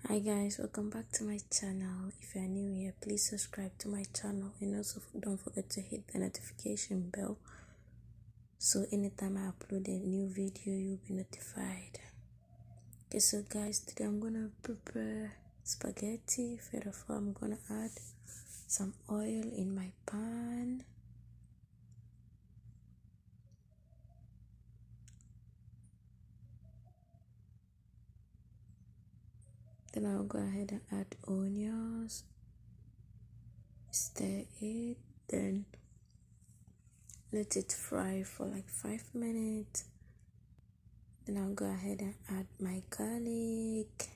Hi guys, welcome back to my channel. If you are new here, please subscribe to my channel and also don't forget to hit the notification bell so anytime I upload a new video you'll be notified. Okay, so guys, today I'm gonna prepare spaghetti. First of all, I'm gonna add some oil in my pan. Then I'll go ahead and add onions, stir it, then let it fry for like 5 minutes. Then I'll go ahead and add my garlic,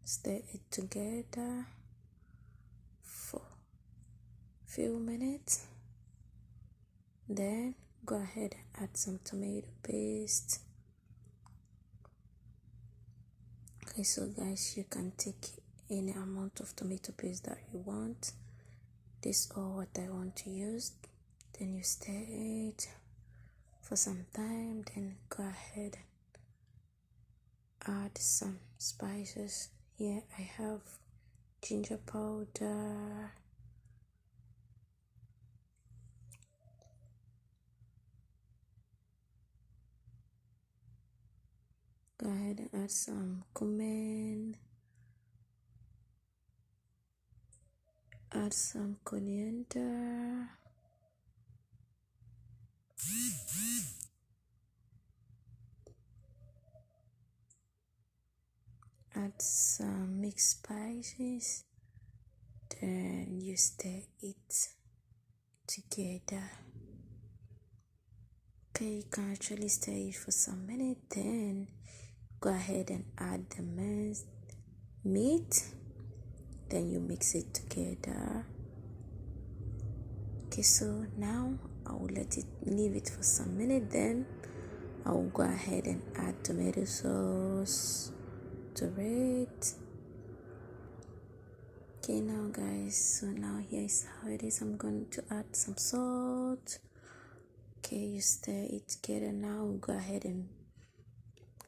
stir it together for a few minutes. Then go ahead and add some tomato paste. Okay, so guys, you can take any amount of tomato paste that you want. This is all what I want to use. Then you stir it for some time, then go ahead and add some spices. Here I have ginger powder, go ahead and add some cumin, add some coriander, add some mixed spices, then you stir it together. Okay, you can actually stir it for some minutes, then go ahead and add the minced meat, then you mix it together. Okay, so now I will leave it for some minutes, then I will go ahead and add tomato sauce to it. Okay, now guys, so now here is how it is. I'm going to add some salt. Okay, you stir it together. Now we'll go ahead and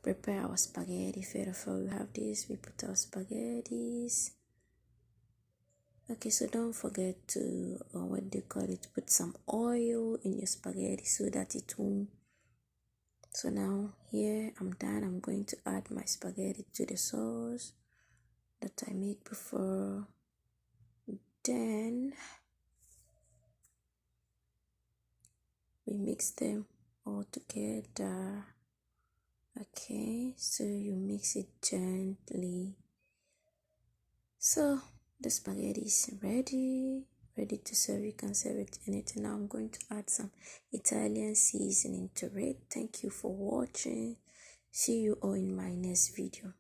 prepare our spaghetti. First of all, we have this, we put our spaghettis. Okay, so don't forget to put some oil in your spaghetti so that it won't. So now here I'm done. I'm going to add my spaghetti to the sauce that I made before. Then we mix them all together. Okay, so you mix it gently. So the spaghetti is ready to serve. You can serve it anything. Now I'm going to add some Italian seasoning to it. Thank you for watching. See you all in my next video.